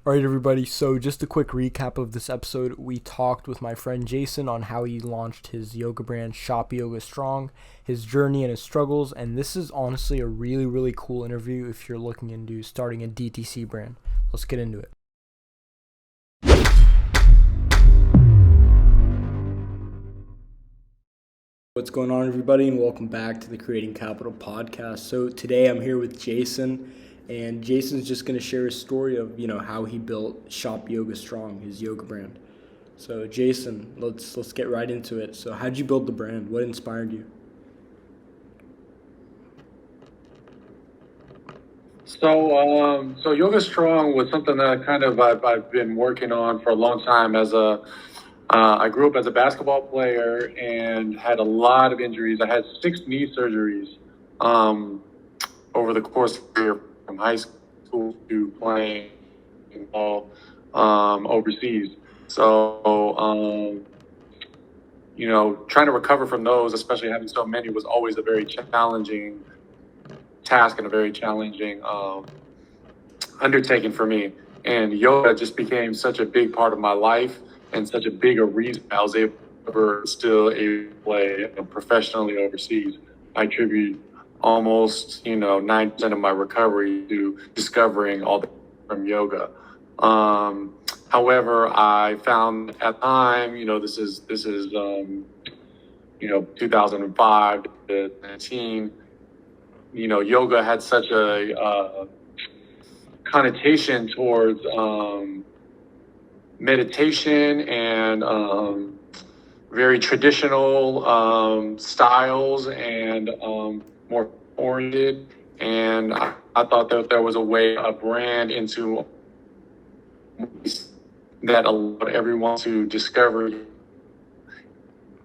All right, everybody. So, just a quick recap of this episode. We talked with my friend Jason on how he launched his yoga brand, Shop Yoga Strong, his journey and his struggles. And this is honestly a really, really cool interview if you're looking into starting a DTC brand. Let's get into it. What's going on, everybody, and welcome back to the Creating Capital podcast. So today I'm here with Jason, and Jason's just going to share his story of how he built Shop Yoga Strong, his yoga brand. So Jason, let's get right into it. So how'd you build the brand? What inspired you? So Yoga Strong was something that I've been working on for a long time. I grew up as a basketball player and had a lot of injuries. I had 6 knee surgeries over the course of the year, from high school to playing ball overseas. Trying to recover from those, especially having so many, was always a very challenging task and a very challenging undertaking for me. And yoga just became such a big part of my life and such a bigger reason I was able to still able to play professionally overseas. I attribute almost 9% of my recovery to discovering all the from yoga. However, I found at the time, this is 2005 to 19. Yoga had such a connotation towards meditation and very traditional styles and more oriented. And I thought that there was a way, a brand into that allowed everyone to discover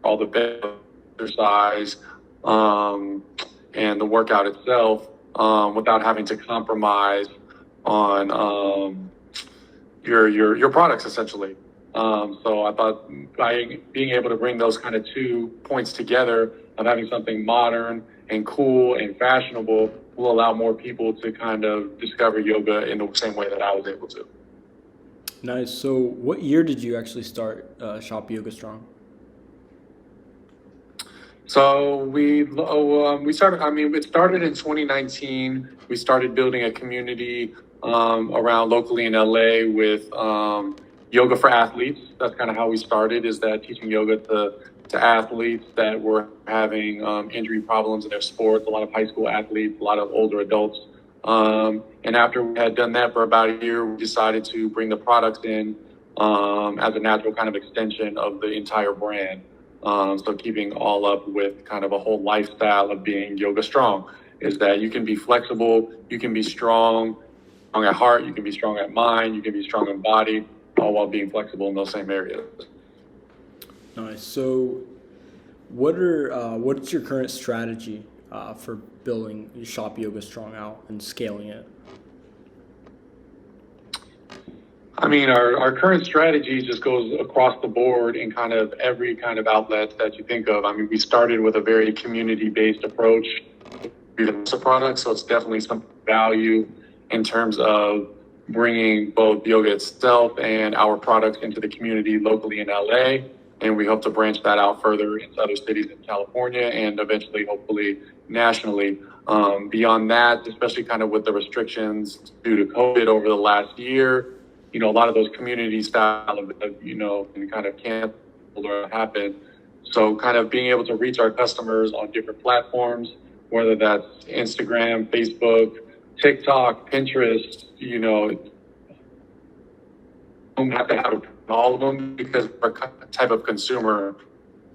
all the best exercise and the workout itself without having to compromise on your products, essentially. So I thought by being able to bring those kind of 2 points together of having something modern and cool and fashionable will allow more people to kind of discover yoga in the same way that I was able to. Nice. So what year did you actually start Shop Yoga Strong? So we started. I mean, it started in 2019. We started building a community around locally in LA with yoga for athletes. That's kind of how we started. Is that teaching yoga to athletes that were having injury problems in their sports. A lot of high school athletes, a lot of older adults. And after we had done that for about a year, we decided to bring the products in as a natural kind of extension of the entire brand. So keeping all up with kind of a whole lifestyle of being yoga strong is that you can be flexible, you can be strong at heart, you can be strong at mind, you can be strong in body, all while being flexible in those same areas. Nice. So what's your current strategy for building Shop Yoga Strong out and scaling it? I mean, our current strategy just goes across the board in kind of every kind of outlet that you think of. I mean, we started with a very community-based approach to the product, so it's definitely some value in terms of bringing both yoga itself and our products into the community locally in LA. And we hope to branch that out further into other cities in California and eventually, hopefully, nationally. Beyond that, especially kind of with the restrictions due to COVID over the last year, a lot of those community style and kind of canceled or happened. So kind of being able to reach our customers on different platforms, whether that's Instagram, Facebook, TikTok, Pinterest, don't have to have all of them because we're a type of consumer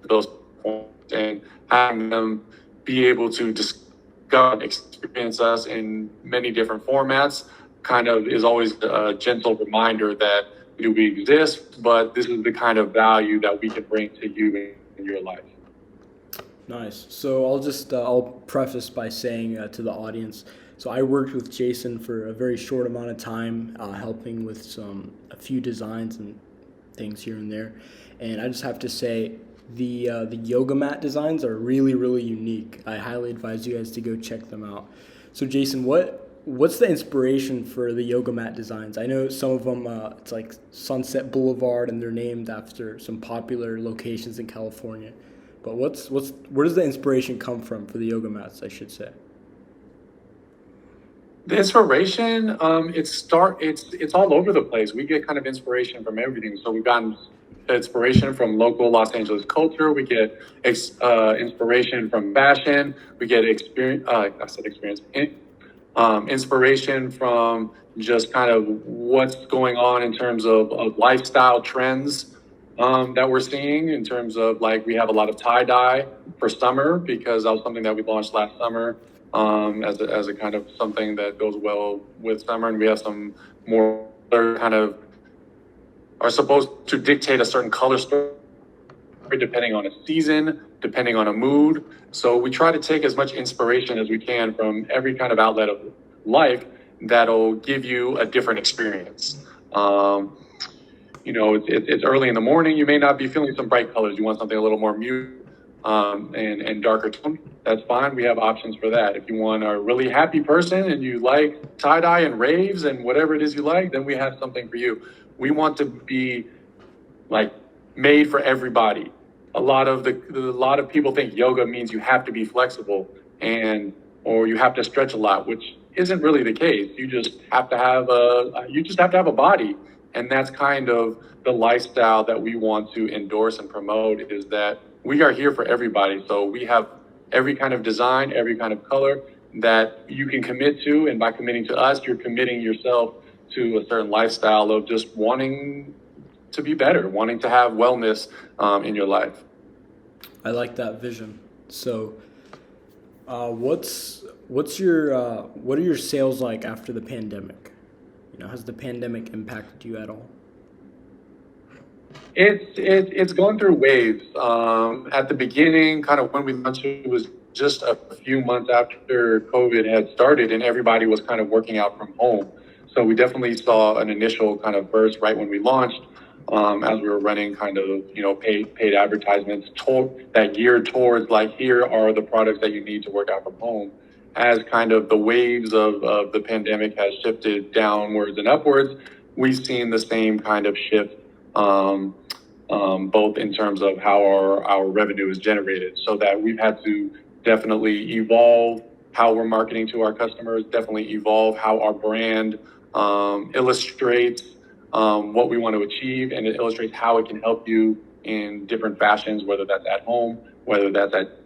for those platforms, and having them be able to discover and experience us in many different formats kind of is always a gentle reminder that we exist, but this is the kind of value that we can bring to you in your life. Nice. So I'll preface by saying to the audience, so I worked with Jason for a very short amount of time, helping with a few designs and things here and there, and I just have to say the yoga mat designs are really, really unique. I highly advise you guys to go check them out. So Jason, what what's the inspiration for the yoga mat designs? I know some of them, it's like Sunset Boulevard, and they're named after some popular locations in California. But where does the inspiration come from for the yoga mats, I should say? The inspiration, it's all over the place. We get kind of inspiration from everything. So we've gotten inspiration from local Los Angeles culture. We get inspiration from fashion. We get inspiration from just kind of what's going on in terms of lifestyle trends that we're seeing in terms of like we have a lot of tie dye for summer because that was something that we launched last summer as a kind of something that goes well with summer, and we have some more kind of are supposed to dictate a certain color story depending on a season, depending on a mood. So we try to take as much inspiration as we can from every kind of outlet of life that'll give you a different experience. It's early in the morning. You may not be feeling some bright colors. You want something a little more muted and darker tone. That's fine. We have options for that. If you want a really happy person and you like tie-dye and raves and whatever it is you like, then we have something for you. We want to be like made for everybody. A lot of people think yoga means you have to be flexible or you have to stretch a lot, which isn't really the case. You just have to have a body. And that's kind of the lifestyle that we want to endorse and promote, is that we are here for everybody. So we have every kind of design, every kind of color that you can commit to. And by committing to us, you're committing yourself to a certain lifestyle of just wanting to be better, wanting to have wellness in your life. I like that vision. So, what are your sales like after the pandemic? Has the pandemic impacted you at all? It's going through waves. At the beginning, kind of when we launched, it was just a few months after COVID had started, and everybody was kind of working out from home. So we definitely saw an initial kind of burst right when we launched, as we were running kind of paid advertisements that geared towards like, here are the products that you need to work out from home. As kind of the waves of the pandemic has shifted downwards and upwards, we've seen the same kind of shift, both in terms of how our revenue is generated, so that we've had to definitely evolve how we're marketing to our customers, definitely evolve how our brand illustrates what we want to achieve, and it illustrates how it can help you in different fashions, whether that's at home, whether that's at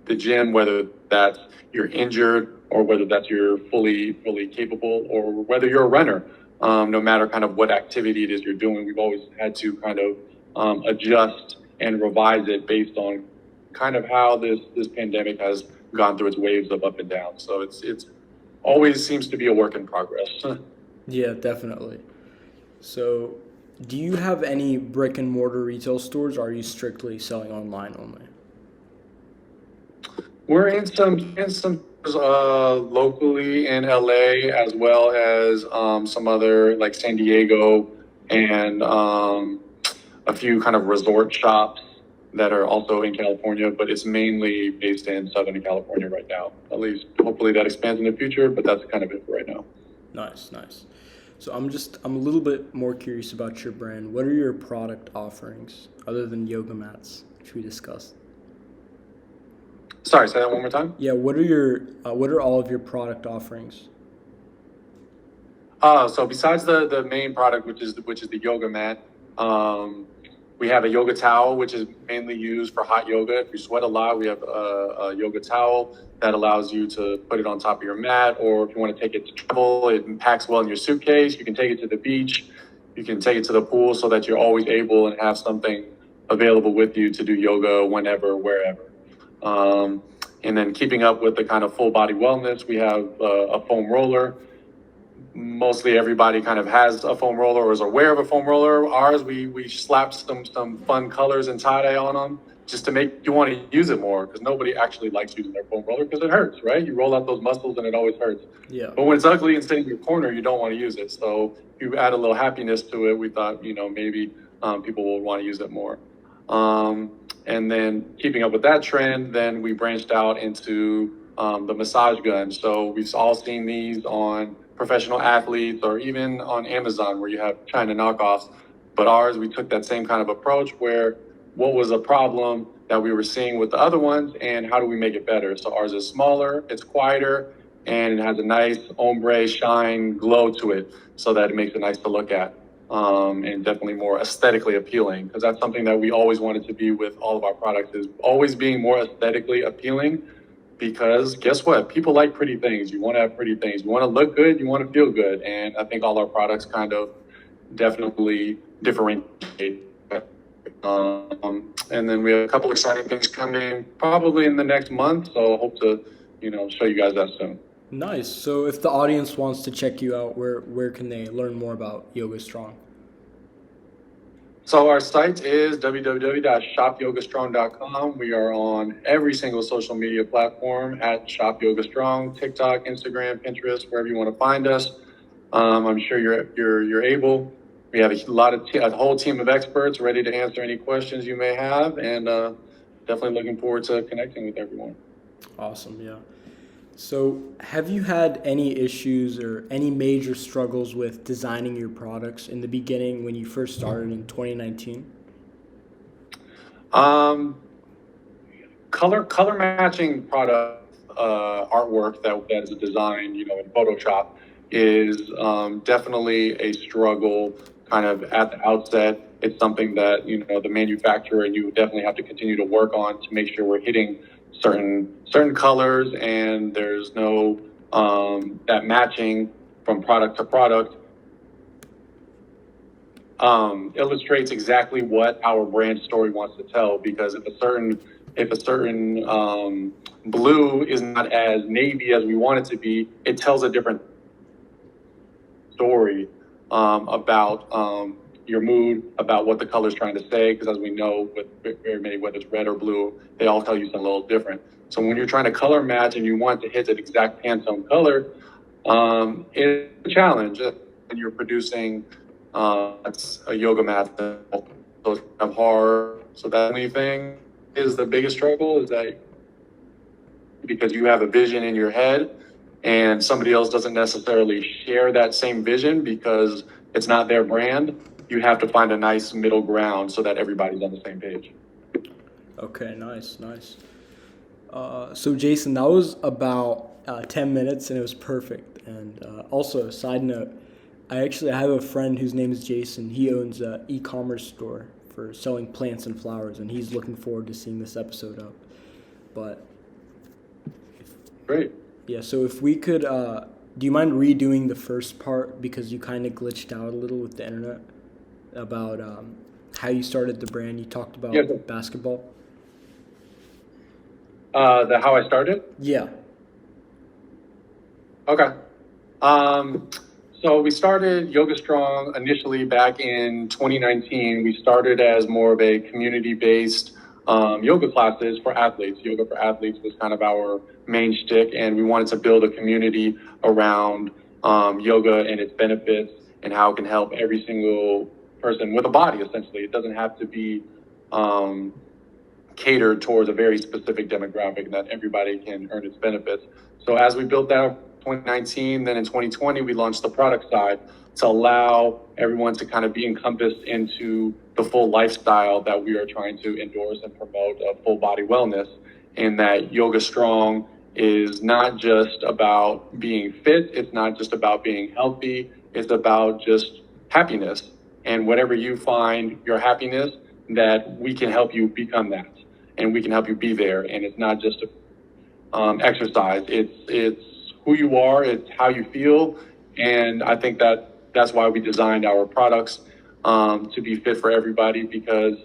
the gym, whether that's you're injured, or whether that's you're fully capable, or whether you're a runner. No matter kind of what activity it is you're doing, we've always had to kind of adjust and revise it based on kind of how this pandemic has gone through its waves of up and down. So it's always seems to be a work in progress. Yeah, definitely. So, do you have any brick and mortar retail stores, or are you strictly selling online only? We're in some locally in LA, as well as some other like San Diego, and a few kind of resort shops that are also in California, but it's mainly based in Southern California right now. At least hopefully that expands in the future, but that's kind of it for right now. Nice. So I'm a little bit more curious about your brand. What are your product offerings other than yoga mats, which we discussed? Sorry, say that one more time. Yeah, what are all of your product offerings? So besides the main product, which is the yoga mat, we have a yoga towel, which is mainly used for hot yoga. If you sweat a lot, we have a yoga towel that allows you to put it on top of your mat, or if you want to take it to travel, it packs well in your suitcase. You can take it to the beach, you can take it to the pool, so that you're always able and have something available with you to do yoga whenever, wherever. And then keeping up with the kind of full body wellness, we have a foam roller. Mostly everybody kind of has a foam roller or is aware of a foam roller. Ours, we slapped some fun colors and tie-dye on them just to make you want to use it more, because nobody actually likes using their foam roller because it hurts, right? You roll out those muscles and it always hurts. Yeah. But when it's ugly and sitting in your corner, you don't want to use it. So if you add a little happiness to it, we thought, maybe people will want to use it more. And then keeping up with that trend, then we branched out into the massage gun. So we've all seen these on professional athletes or even on Amazon where you have China knockoffs. But ours, we took that same kind of approach where what was a problem that we were seeing with the other ones and how do we make it better? So ours is smaller, it's quieter, and it has a nice ombre shine glow to it so that it makes it nice to look at. And definitely more aesthetically appealing, because that's something that we always wanted to be with all of our products, is always being more aesthetically appealing. Because guess what? People like pretty things. You want to have pretty things. You want to look good. You want to feel good. And I think all our products kind of definitely differentiate. And then we have a couple exciting things coming probably in the next month. So I hope to, show you guys that soon. Nice. So if the audience wants to check you out, where can they learn more about Yoga Strong? So our site is www.shopyogastrong.com. We are on every single social media platform at Shop Yoga Strong, TikTok, Instagram, Pinterest, wherever you want to find us. I'm sure you're able. We have a whole team of experts ready to answer any questions you may have, and definitely looking forward to connecting with everyone. Awesome. Yeah. So have you had any issues or any major struggles with designing your products in the beginning when you first started in 2019? Color matching product artwork that is a design, in Photoshop is definitely a struggle kind of at the outset. It's something that, the manufacturer and you definitely have to continue to work on to make sure we're hitting certain colors and there's no that matching from product to product illustrates exactly what our brand story wants to tell. Because if a certain blue is not as navy as we want it to be, it tells a different story about your mood, about what the color is trying to say. Because as we know, with very many, whether it's red or blue, they all tell you something a little different. So when you're trying to color match and you want to hit that exact Pantone color, it's a challenge. When you're producing a yoga mat, so it's kind of hard. So that only thing is the biggest struggle, is that because you have a vision in your head and somebody else doesn't necessarily share that same vision because it's not their brand, you have to find a nice middle ground so that everybody's on the same page. Okay, nice. So Jason, that was about 10 minutes and it was perfect. And also, a side note, I have a friend whose name is Jason. He owns an e-commerce store for selling plants and flowers, and he's looking forward to seeing this episode up. But great. Yeah, so if we could, do you mind redoing the first part, because you kind of glitched out a little with the internet, about how you started the brand? You talked about basketball. How I started? Yeah. Okay. So we started Yoga Strong initially back in 2019. We started as more of a community-based yoga classes for athletes. Yoga for athletes was kind of our main shtick, and we wanted to build a community around yoga and its benefits and how it can help every single person with a body, essentially. It doesn't have to be catered towards a very specific demographic, that everybody can earn its benefits. So as we built that in 2019, then in 2020, we launched the product side to allow everyone to kind of be encompassed into the full lifestyle that we are trying to endorse and promote, of full body wellness. And that Yoga Strong is not just about being fit, it's not just about being healthy, it's about just happiness. And whatever you find your happiness, that we can help you become that, and we can help you be there. And it's not just exercise, it's who you are, it's how you feel. And I think that's why we designed our products to be fit for everybody, because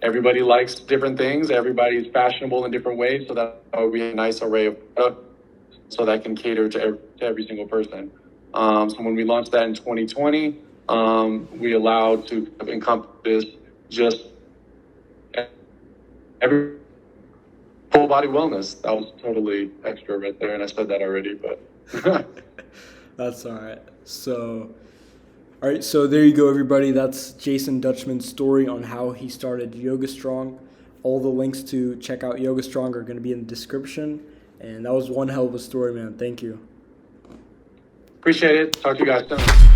everybody likes different things, everybody's fashionable in different ways, so that we have a nice array of products so that can cater to every single person. So when we launched that in 2020, we allowed to encompass just every full body wellness. That was totally extra right there, and I said that already, but That's all right. So there you go, everybody. That's Jason Dutchman's story on how he started Yoga Strong. All the links to check out Yoga Strong are going to be in the description. And that was one hell of a story, man. Thank you. Appreciate it. Talk to you guys soon.